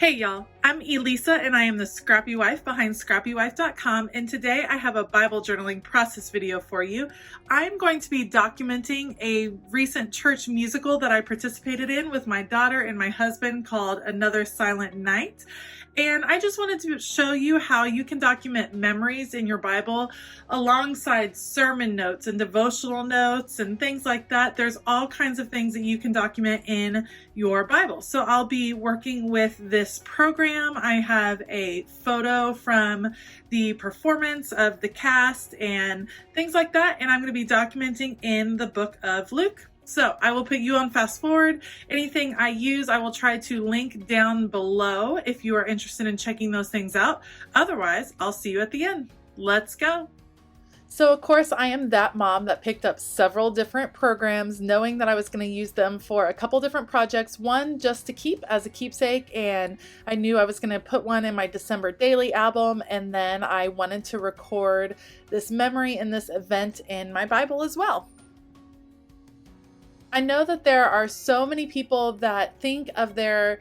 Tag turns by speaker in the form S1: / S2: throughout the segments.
S1: Hey y'all, I'm Elisa and I am the Scrappy Wife behind scrappywife.com, and today I have a Bible journaling process video for you. I'm going to be documenting a recent church musical that I participated in with my daughter and my husband called Another Silent Night. And I just wanted to show you how you can document memories in your Bible alongside sermon notes and devotional notes and things like that. There's all kinds of things that you can document in your Bible. So I'll be working with this program. I have a photo from the performance of the cast and things like that, and I'm going to be documenting in the book of Luke. So I will put you on fast forward. Anything I use, I will try to link down below if you are interested in checking those things out. Otherwise, I'll see you at the end. Let's go. So of course I am that mom that picked up several different programs knowing that I was going to use them for a couple different projects. One just to keep as a keepsake, and I knew I was going to put one in my December daily album, and then I wanted to record this memory and this event in my Bible as well. I know that there are so many people that think of their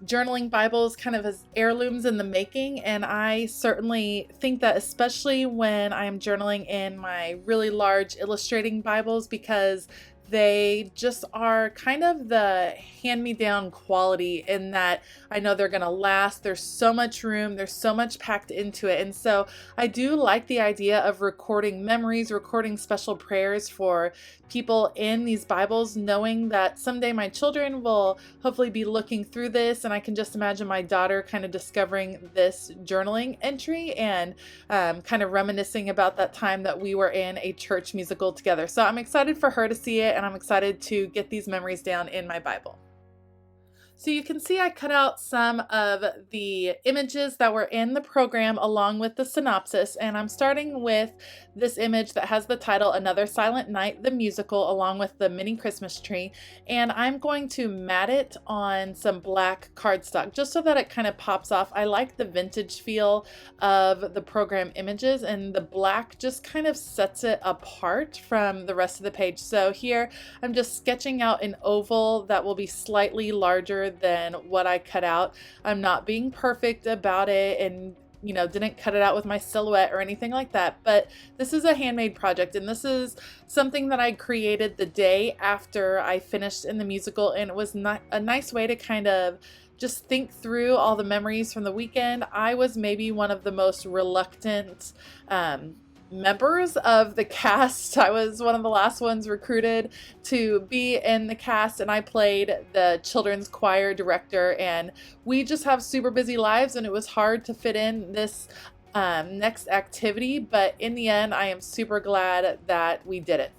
S1: journaling Bibles kind of as heirlooms in the making, and I certainly think that, especially when I'm journaling in my really large illustrating Bibles, because they just are kind of the hand-me-down quality in that I know they're gonna last. There's so much room, there's so much packed into it. And so I do like the idea of recording memories, recording special prayers for people in these Bibles, knowing that someday my children will hopefully be looking through this, and I can just imagine my daughter kind of discovering this journaling entry and kind of reminiscing about that time that we were in a church musical together. So I'm excited for her to see it, and I'm excited to get these memories down in my Bible. So you can see I cut out some of the images that were in the program along with the synopsis, and I'm starting with this image that has the title Another Silent Night, the musical, along with the mini Christmas tree, and I'm going to mat it on some black cardstock just so that it kind of pops off. I like the vintage feel of the program images, and the black just kind of sets it apart from the rest of the page. So here I'm just sketching out an oval that will be slightly larger than what I cut out. I'm not being perfect about it, and didn't cut it out with my silhouette or anything like that, but this is a handmade project, and this is something that I created the day after I finished in the musical, and it was not a nice way to kind of just think through all the memories from the weekend. I was maybe one of the most reluctant members of the cast. I was one of the last ones recruited to be in the cast, and I played the children's choir director, and we just have super busy lives, and it was hard to fit in this next activity, but in the end I am super glad that we did it.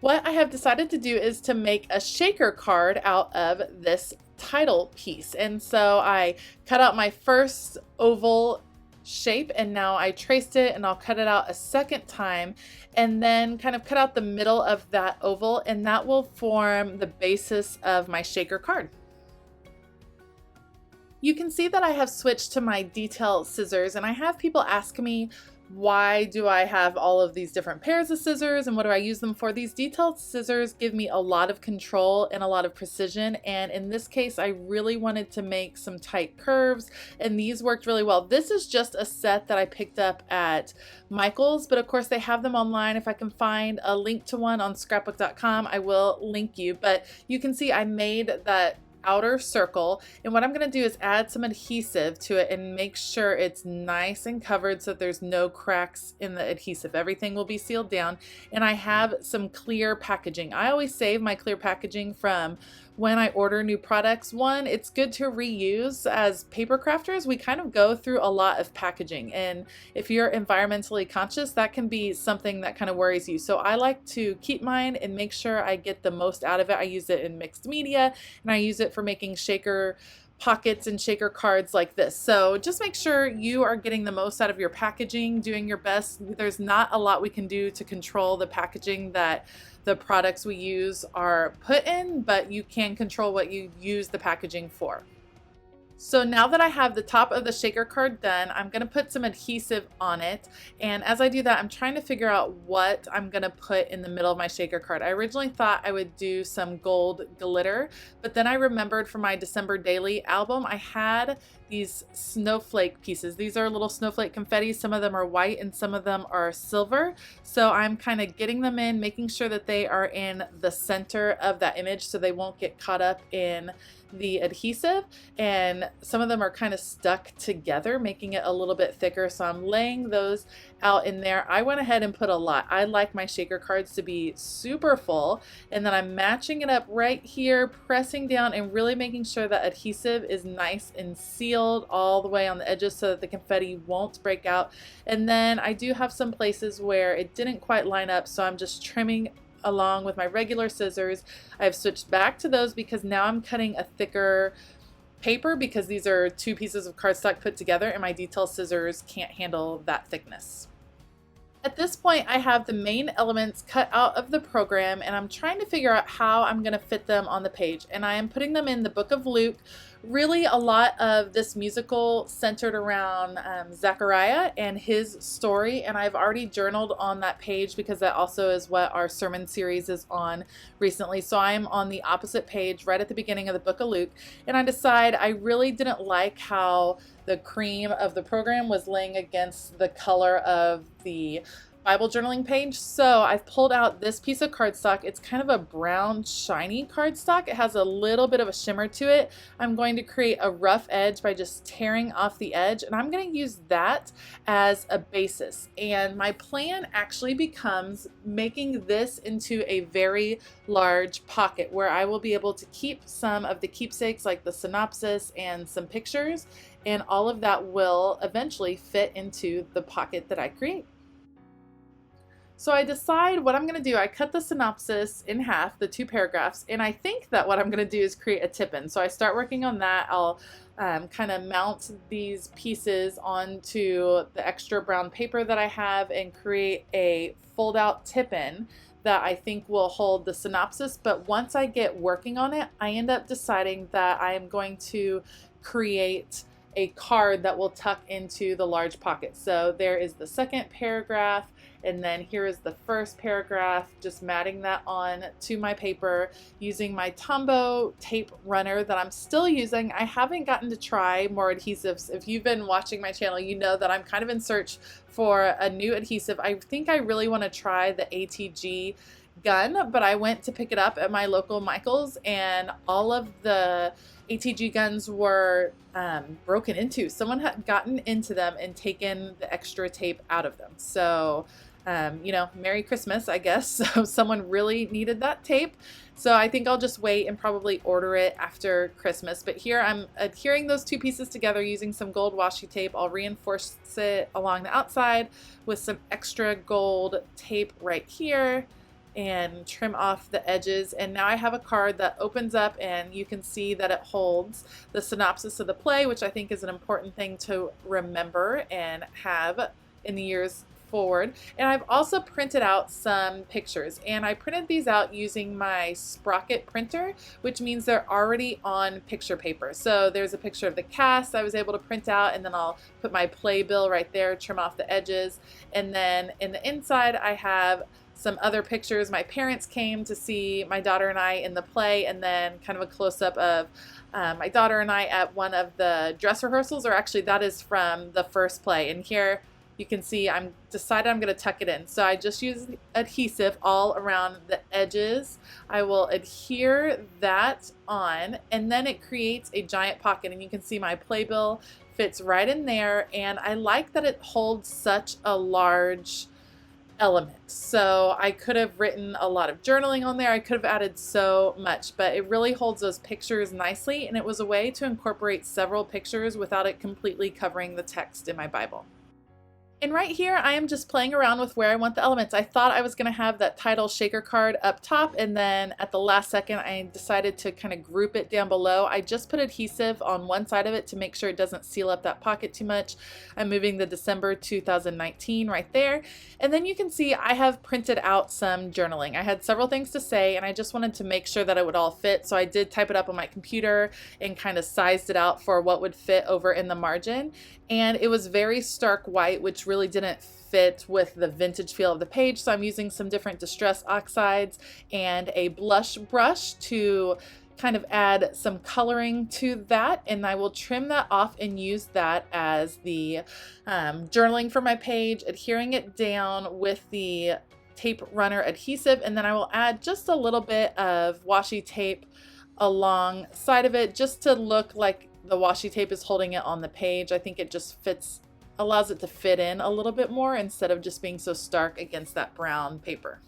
S1: What I have decided to do is to make a shaker card out of this title piece, and so I cut out my first oval shape, and now I traced it, and I'll cut it out a second time and then kind of cut out the middle of that oval, and that will form the basis of my shaker card. You can see that I have switched to my detail scissors, and I have people ask me, why do I have all of these different pairs of scissors and what do I use them for? These detailed scissors give me a lot of control and a lot of precision, and in this case I really wanted to make some tight curves, and these worked really well. This is just a set that I picked up at Michael's, but of course they have them online. If I can find a link to one on scrapbook.com, I will link you, but you can see I made that outer circle, and what I'm going to do is add some adhesive to it and make sure it's nice and covered so that there's no cracks in the adhesive. Everything will be sealed down, and I have some clear packaging. I always save my clear packaging from when I order new products. One, it's good to reuse. As paper crafters, we kind of go through a lot of packaging, and if you're environmentally conscious, that can be something that kind of worries you. So I like to keep mine and make sure I get the most out of it. I use it in mixed media, and I use it for making shaker pockets and shaker cards like this. So just make sure you are getting the most out of your packaging, doing your best. There's not a lot we can do to control the packaging that the products we use are put in, but you can control what you use the packaging for. So now that I have the top of the shaker card done, I'm going to put some adhesive on it. And as I do that, I'm trying to figure out what I'm going to put in the middle of my shaker card. I originally thought I would do some gold glitter, but then I remembered for my December Daily album, I had these snowflake pieces. These are little snowflake confetti. Some of them are white and some of them are silver. So I'm kind of getting them in, making sure that they are in the center of that image so they won't get caught up in the adhesive, and some of them are kind of stuck together, making it a little bit thicker. So I'm laying those out in there. I went ahead and put a lot. I like my shaker cards to be super full, and then I'm matching it up right here, pressing down and really making sure that adhesive is nice and sealed all the way on the edges so that the confetti won't break out. And then I do have some places where it didn't quite line up, so I'm just trimming along with my regular scissors. I've switched back to those because now I'm cutting a thicker paper because these are two pieces of cardstock put together and my detail scissors can't handle that thickness. At this point, I have the main elements cut out of the program and I'm trying to figure out how I'm going to fit them on the page. And I am putting them in the book of Luke. Really, a lot of this musical centered around Zechariah and his story. And I've already journaled on that page because that also is what our sermon series is on recently. So I'm on the opposite page right at the beginning of the book of Luke. And I decide I really didn't like how the cream of the program was laying against the color of the Bible journaling page. So I've pulled out this piece of cardstock. It's kind of a brown, shiny cardstock. It has a little bit of a shimmer to it. I'm going to create a rough edge by just tearing off the edge, and I'm going to use that as a basis. And my plan actually becomes making this into a very large pocket where I will be able to keep some of the keepsakes like the synopsis and some pictures, and all of that will eventually fit into the pocket that I create. So I decide what I'm going to do. I cut the synopsis in half, the 2 paragraphs, and I think that what I'm going to do is create a tip-in. So I start working on that. I'll kind of mount these pieces onto the extra brown paper that I have and create a fold-out tip-in that I think will hold the synopsis. But once I get working on it, I end up deciding that I am going to create a card that will tuck into the large pocket. So there is the second paragraph, and then here is the first paragraph, just matting that on to my paper using my Tombow tape runner that I'm still using. I haven't gotten to try more adhesives. If you've been watching my channel, you know that I'm kind of in search for a new adhesive. I think I really want to try the ATG gun, but I went to pick it up at my local Michael's and all of the ATG guns were broken into. Someone had gotten into them and taken the extra tape out of them. So Merry Christmas, I guess. So someone really needed that tape. So I think I'll just wait and probably order it after Christmas. But here I'm adhering those 2 pieces together using some gold washi tape. I'll reinforce it along the outside with some extra gold tape right here and trim off the edges. And now I have a card that opens up and you can see that it holds the synopsis of the play, which I think is an important thing to remember and have in the years forward. And I've also printed out some pictures, and I printed these out using my Sprocket printer, which means they're already on picture paper. So there's a picture of the cast I was able to print out, and then I'll put my playbill right there, trim off the edges. And then in the inside I have some other pictures. My parents came to see my daughter and I in the play, and then kind of a close-up of my daughter and I at one of the dress rehearsals, or actually that is from the first play. And here you can see I'm decided I'm going to tuck it in. So I just use adhesive all around the edges. I will adhere that on, and then it creates a giant pocket, and you can see my playbill fits right in there. And I like that it holds such a large element. So I could have written a lot of journaling on there. I could have added so much, but it really holds those pictures nicely, and it was a way to incorporate several pictures without it completely covering the text in my Bible. And right here, I am just playing around with where I want the elements. I thought I was going to have that title shaker card up top, and then at the last second, I decided to kind of group it down below. I just put adhesive on one side of it to make sure it doesn't seal up that pocket too much. I'm moving the December 2019 right there. And then you can see I have printed out some journaling. I had several things to say, and I just wanted to make sure that it would all fit. So I did type it up on my computer and kind of sized it out for what would fit over in the margin. And it was very stark white, which really didn't fit with the vintage feel of the page. So I'm using some different distress oxides and a blush brush to kind of add some coloring to that. And I will trim that off and use that as the journaling for my page, adhering it down with the tape runner adhesive. And then I will add just a little bit of washi tape alongside of it just to look like the washi tape is holding it on the page. I think it just allows it to fit in a little bit more instead of just being so stark against that brown paper.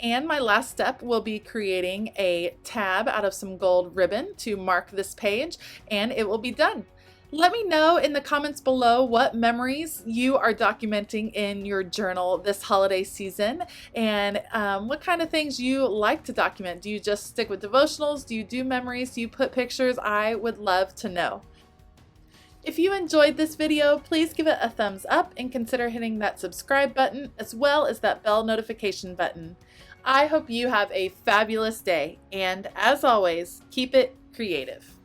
S1: And my last step will be creating a tab out of some gold ribbon to mark this page, and it will be done. Let me know in the comments below what memories you are documenting in your journal this holiday season, and what kind of things you like to document. Do you just stick with devotionals? Do you do memories? Do you put pictures? I would love to know. If you enjoyed this video, please give it a thumbs up and consider hitting that subscribe button as well as that bell notification button. I hope you have a fabulous day, and as always, keep it creative.